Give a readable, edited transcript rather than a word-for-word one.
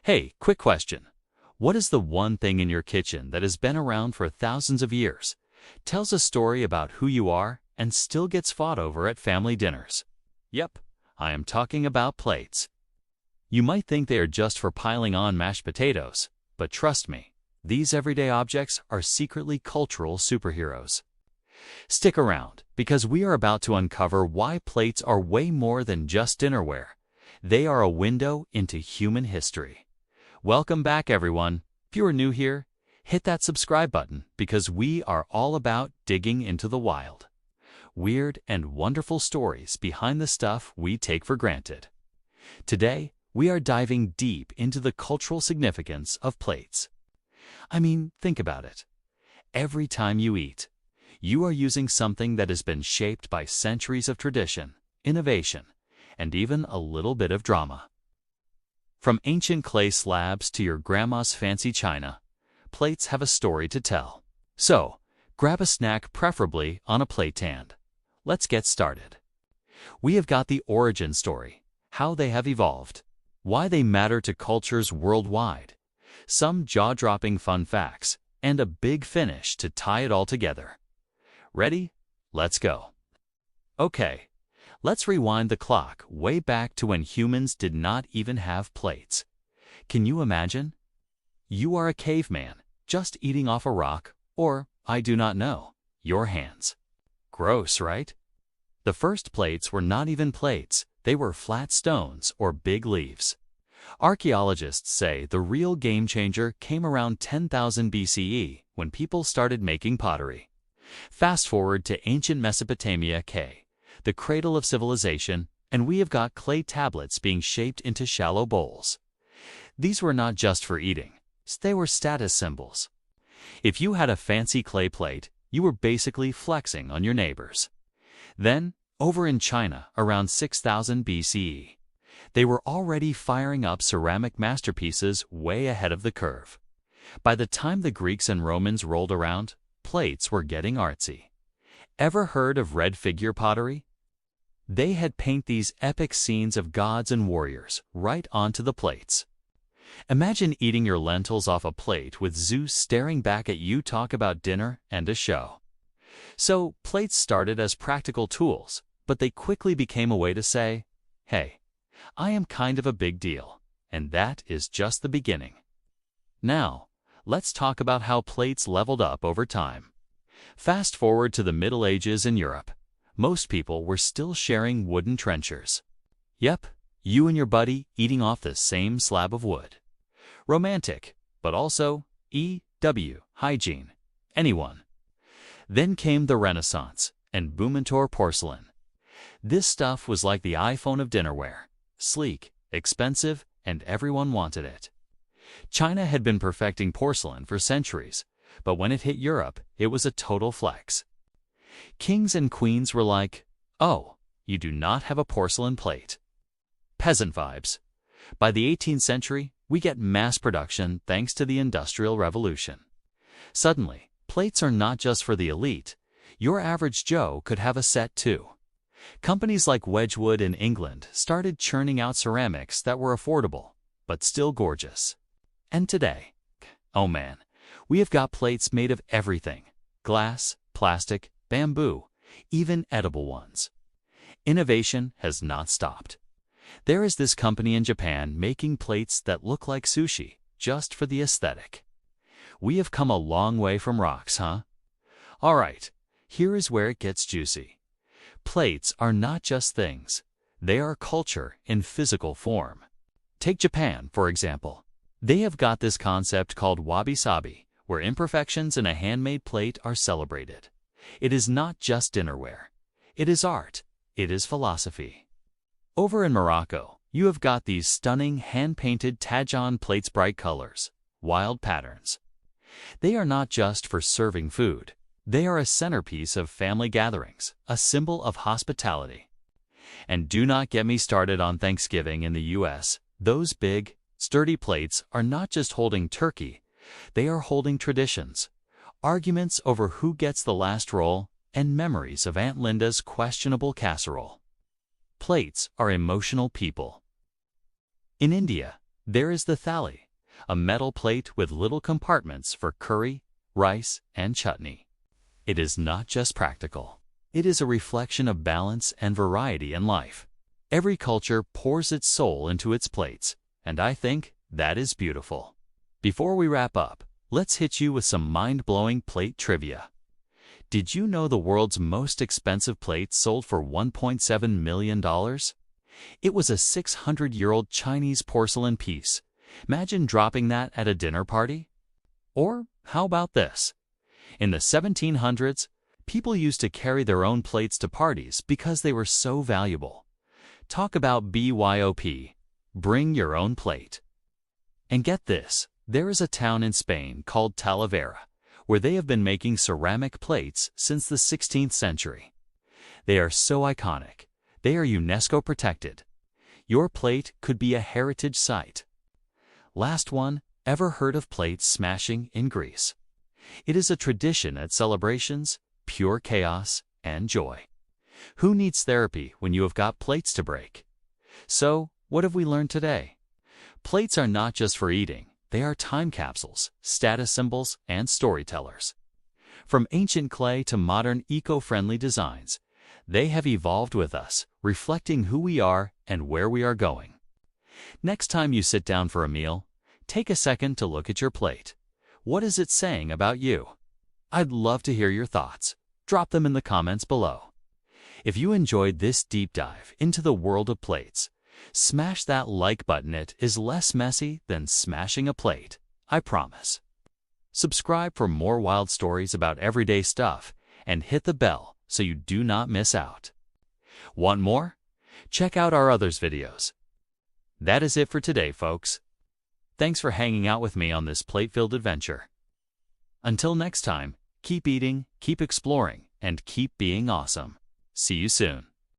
Hey, quick question. What is the one thing in your kitchen that has been around for thousands of years, tells a story about who you are, and still gets fought over at family dinners? Yep, I am talking about plates. You might think they are just for piling on mashed potatoes, but trust me, these everyday objects are secretly cultural superheroes. Stick around, because we are about to uncover why plates are way more than just dinnerware. They are a window into human history. Welcome back, everyone. If you are new here, hit that subscribe button because we are all about digging into the wild, weird, and wonderful stories behind the stuff we take for granted. Today, we are diving deep into the cultural significance of plates. I mean, think about it. Every time you eat, you are using something that has been shaped by centuries of tradition, innovation, and even a little bit of drama. From ancient clay slabs to your grandma's fancy china, plates have a story to tell. So, grab a snack, preferably on a plate stand. Let's get started. We have got the origin story, how they have evolved, why they matter to cultures worldwide, some jaw-dropping fun facts, and a big finish to tie it all together. Ready? Let's go. Okay, let's rewind the clock way back to when humans did not even have plates. Can you imagine? You are a caveman, just eating off a rock, or, I do not know, your hands. Gross, right? The first plates were not even plates, they were flat stones or big leaves. Archaeologists say the real game changer came around 10,000 BCE when people started making pottery. Fast forward to ancient Mesopotamia, the cradle of civilization, and we have got clay tablets being shaped into shallow bowls. These were not just for eating, they were status symbols. If you had a fancy clay plate, you were basically flexing on your neighbors. Then, over in China, around 6000 BCE, they were already firing up ceramic masterpieces way ahead of the curve. By the time the Greeks and Romans rolled around, plates were getting artsy. Ever heard of red figure pottery? They had paint these epic scenes of gods and warriors right onto the plates. Imagine eating your lentils off a plate with Zeus staring back at you. Talk about dinner and a show. So, plates started as practical tools, but they quickly became a way to say, hey, I am kind of a big deal, and that is just the beginning. Now, let's talk about how plates leveled up over time. Fast forward to the Middle Ages in Europe. Most people were still sharing wooden trenchers. Yep, you and your buddy eating off the same slab of wood. Romantic, but also hygiene. Anyone. Then came the Renaissance and Boumantour porcelain. This stuff was like the iPhone of dinnerware. Sleek, expensive, and everyone wanted it. China had been perfecting porcelain for centuries, but when it hit Europe, it was a total flex. Kings and queens were like, oh, you do not have a porcelain plate. Peasant vibes. By the 18th century, we get mass production thanks to the Industrial Revolution. Suddenly, plates are not just for the elite. Your average Joe could have a set too. Companies like Wedgwood in England started churning out ceramics that were affordable, but still gorgeous. And today, oh man, we have got plates made of everything: glass, plastic, bamboo, even edible ones. Innovation has not stopped. There is this company in Japan making plates that look like sushi, just for the aesthetic. We have come a long way from rocks, huh? All right, here is where it gets juicy. Plates are not just things. They are culture in physical form. Take Japan, for example. They have got this concept called wabi-sabi, where imperfections in a handmade plate are celebrated. It is not just dinnerware. It is art. It is philosophy. Over in Morocco, you have got these stunning hand-painted tajan plates, bright colors, wild patterns. They are not just for serving food. They are a centerpiece of family gatherings, a symbol of hospitality. And do not get me started on Thanksgiving in the US. Those big, sturdy plates are not just holding turkey, they are holding traditions, arguments over who gets the last roll, and memories of Aunt Linda's questionable casserole. Plates are emotional people. In India, There is the thali, a metal plate with little compartments for curry, rice, and chutney. It is not just practical. It is a reflection of balance and variety in life. Every culture pours its soul into its plates, and I think that is beautiful. Before we wrap up, let's hit you with some mind-blowing plate trivia. Did you know the world's most expensive plate sold for $1.7 million? It was a 600-year-old Chinese porcelain piece. Imagine dropping that at a dinner party. Or how about this? In the 1700s, people used to carry their own plates to parties because they were so valuable. Talk about BYOP, bring your own plate. And get this, there is a town in Spain called Talavera, where they have been making ceramic plates since the 16th century. They are so iconic. They are UNESCO protected. Your plate could be a heritage site. Last one, ever heard of plates smashing in Greece? It is a tradition at celebrations, pure chaos and joy. Who needs therapy when you have got plates to break? So, what have we learned today? Plates are not just for eating. They are time capsules, status symbols, and storytellers. From ancient clay to modern eco-friendly designs, they have evolved with us, reflecting who we are and where we are going. Next time you sit down for a meal, take a second to look at your plate. What is it saying about you? I'd love to hear your thoughts. Drop them in the comments below. If you enjoyed this deep dive into the world of plates, smash that like button. It is less messy than smashing a plate, I promise. Subscribe for more wild stories about everyday stuff and hit the bell so you do not miss out. Want more? Check out our others videos. That is it for today, folks. Thanks for hanging out with me on this plate-filled adventure. Until next time, keep eating, keep exploring, and keep being awesome. See you soon.